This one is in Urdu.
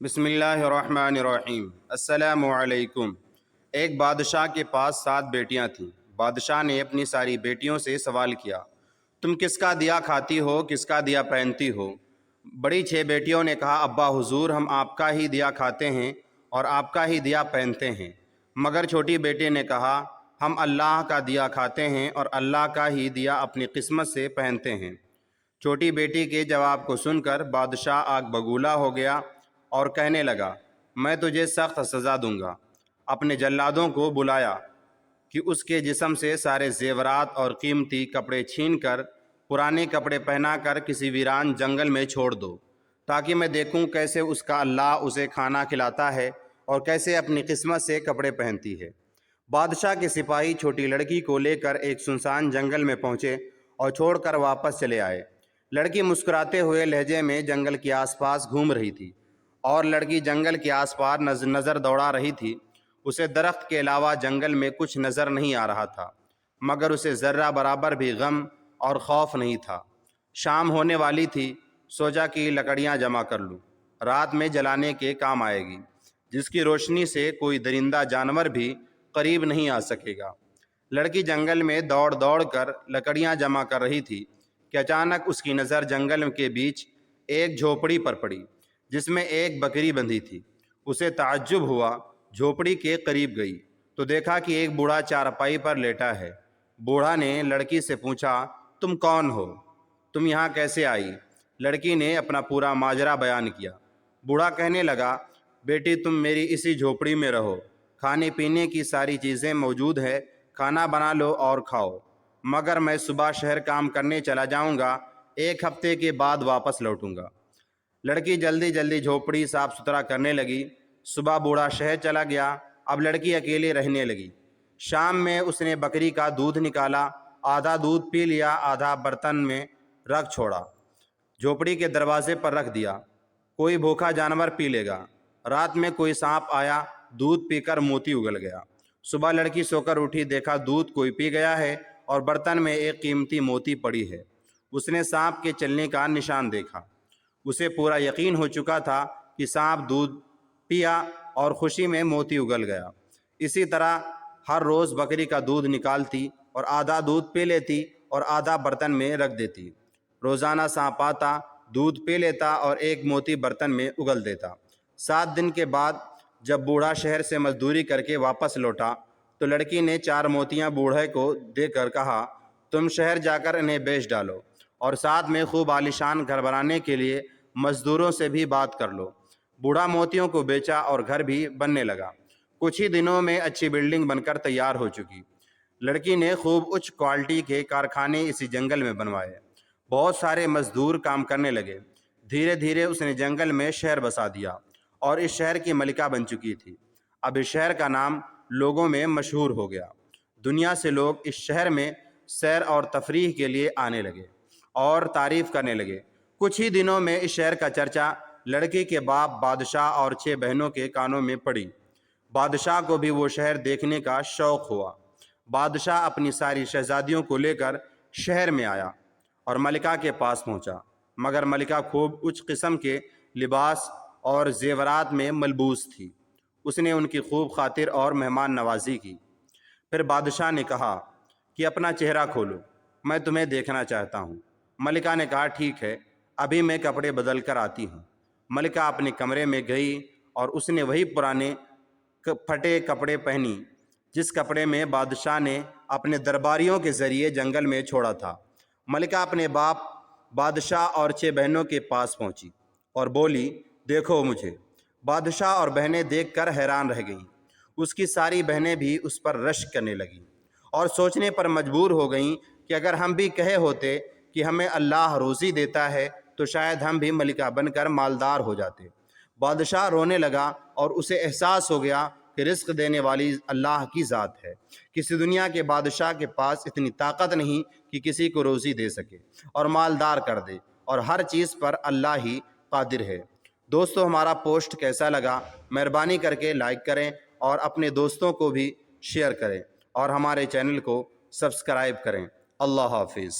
بسم اللہ الرحمن الرحیم۔ السلام علیکم۔ ایک بادشاہ کے پاس 7 بیٹیاں تھیں۔ بادشاہ نے اپنی ساری بیٹیوں سے سوال کیا، تم کس کا دیا کھاتی ہو، کس کا دیا پہنتی ہو؟ بڑی 6 بیٹیوں نے کہا، ابا حضور ہم آپ کا ہی دیا کھاتے ہیں اور آپ کا ہی دیا پہنتے ہیں۔ مگر چھوٹی بیٹی نے کہا، ہم اللہ کا دیا کھاتے ہیں اور اللہ کا ہی دیا اپنی قسمت سے پہنتے ہیں۔ چھوٹی بیٹی کے جواب کو سن کر بادشاہ آگ بگولا ہو گیا اور کہنے لگا، میں تجھے سخت سزا دوں گا۔ اپنے جلادوں کو بلایا کہ اس کے جسم سے سارے زیورات اور قیمتی کپڑے چھین کر پرانے کپڑے پہنا کر کسی ویران جنگل میں چھوڑ دو، تاکہ میں دیکھوں کیسے اس کا اللہ اسے کھانا کھلاتا ہے اور کیسے اپنی قسمت سے کپڑے پہنتی ہے۔ بادشاہ کے سپاہی چھوٹی لڑکی کو لے کر ایک سنسان جنگل میں پہنچے اور چھوڑ کر واپس چلے آئے۔ لڑکی مسکراتے ہوئے لہجے میں جنگل کے آس پاس گھوم رہی تھی اور لڑکی جنگل کے آس پاس نظر دوڑا رہی تھی۔ اسے درخت کے علاوہ جنگل میں کچھ نظر نہیں آ رہا تھا، مگر اسے ذرہ برابر بھی غم اور خوف نہیں تھا۔ شام ہونے والی تھی، سوچا کہ لکڑیاں جمع کر لوں، رات میں جلانے کے کام آئے گی، جس کی روشنی سے کوئی درندہ جانور بھی قریب نہیں آ سکے گا۔ لڑکی جنگل میں دوڑ دوڑ کر لکڑیاں جمع کر رہی تھی کہ اچانک اس کی نظر جنگل کے بیچ ایک جھوپڑی پر پڑی، جس میں ایک بکری بندھی تھی۔ اسے تعجب ہوا، جھوپڑی کے قریب گئی تو دیکھا کہ ایک بوڑھا چارپائی پر لیٹا ہے۔ بوڑھا نے لڑکی سے پوچھا، تم کون ہو؟ تم یہاں کیسے آئی؟ لڑکی نے اپنا پورا ماجرا بیان کیا۔ بوڑھا کہنے لگا، بیٹی تم میری اسی جھوپڑی میں رہو، کھانے پینے کی ساری چیزیں موجود ہے، کھانا بنا لو اور کھاؤ، مگر میں صبح شہر کام کرنے چلا جاؤں گا، 1 ہفتے کے بعد واپس لوٹوں گا۔ لڑکی جلدی جلدی جھوپڑی صاف ستھرا کرنے لگی۔ صبح بوڑھا شہر چلا گیا، اب لڑکی اکیلے رہنے لگی۔ شام میں اس نے بکری کا دودھ نکالا، آدھا دودھ پی لیا، آدھا برتن میں رکھ چھوڑا، جھوپڑی کے دروازے پر رکھ دیا، کوئی بھوکا جانور پی لے گا۔ رات میں کوئی سانپ آیا، دودھ پی کر موتی اگل گیا۔ صبح لڑکی سو کر اٹھی، دیکھا دودھ کوئی پی گیا ہے اور برتن میں ایک قیمتی موتی پڑی ہے۔ اس نے سانپ کے چلنے کا نشان دیکھا۔ اسے پورا یقین ہو چکا تھا کہ سانپ دودھ پیا اور خوشی میں موتی اگل گیا۔ اسی طرح ہر روز بکری کا دودھ نکالتی اور آدھا دودھ پی لیتی اور آدھا برتن میں رکھ دیتی۔ روزانہ سانپ آتا، دودھ پی لیتا اور ایک موتی برتن میں اگل دیتا۔ 7 دن کے بعد جب بوڑھا شہر سے مزدوری کر کے واپس لوٹا تو لڑکی نے 4 موتیاں بوڑھے کو دے کر کہا، تم شہر جا کر انہیں بیچ ڈالو اور ساتھ میں خوب عالیشان گھر بنانے کے لیے مزدوروں سے بھی بات کر لو۔ بوڑھا موتیوں کو بیچا اور گھر بھی بننے لگا۔ کچھ ہی دنوں میں اچھی بلڈنگ بن کر تیار ہو چکی۔ لڑکی نے خوب اچ کوالٹی کے کارخانے اسی جنگل میں بنوائے۔ بہت سارے مزدور کام کرنے لگے۔ دھیرے دھیرے اس نے جنگل میں شہر بسا دیا اور اس شہر کی ملکہ بن چکی تھی۔ اب اس شہر کا نام لوگوں میں مشہور ہو گیا۔ دنیا سے لوگ اس شہر میں سیر اور تفریح کے لیے آنے لگے اور تعریف کرنے لگے۔ کچھ ہی دنوں میں اس شہر کا چرچا لڑکی کے باپ بادشاہ اور 6 بہنوں کے کانوں میں پڑی۔ بادشاہ کو بھی وہ شہر دیکھنے کا شوق ہوا۔ بادشاہ اپنی ساری شہزادیوں کو لے کر شہر میں آیا اور ملکہ کے پاس پہنچا، مگر ملکہ خوب اچ قسم کے لباس اور زیورات میں ملبوس تھی۔ اس نے ان کی خوب خاطر اور مہمان نوازی کی۔ پھر بادشاہ نے کہا کہ اپنا چہرہ کھولو، میں تمہیں دیکھنا چاہتا ہوں۔ ملکہ نے کہا، ٹھیک ہے، ابھی میں کپڑے بدل کر آتی ہوں۔ ملکہ اپنے کمرے میں گئی اور اس نے وہی پرانے پھٹے کپڑے پہنی جس کپڑے میں بادشاہ نے اپنے درباریوں کے ذریعے جنگل میں چھوڑا تھا۔ ملکہ اپنے باپ بادشاہ اور 6 بہنوں کے پاس پہنچی اور بولی، دیکھو مجھے۔ بادشاہ اور بہنیں دیکھ کر حیران رہ گئیں۔ اس کی ساری بہنیں بھی اس پر رشک کرنے لگیں اور سوچنے پر مجبور ہو گئیں کہ اگر ہم بھی کہے ہوتے کہ ہمیں اللہ روزی دیتا ہے تو شاید ہم بھی ملکہ بن کر مالدار ہو جاتے۔ بادشاہ رونے لگا اور اسے احساس ہو گیا کہ رزق دینے والی اللہ کی ذات ہے۔ کسی دنیا کے بادشاہ کے پاس اتنی طاقت نہیں کہ کسی کو روزی دے سکے اور مالدار کر دے، اور ہر چیز پر اللہ ہی قادر ہے۔ دوستو، ہمارا پوسٹ کیسا لگا؟ مہربانی کر کے لائک کریں اور اپنے دوستوں کو بھی شیئر کریں اور ہمارے چینل کو سبسکرائب کریں۔ اللہ حافظ۔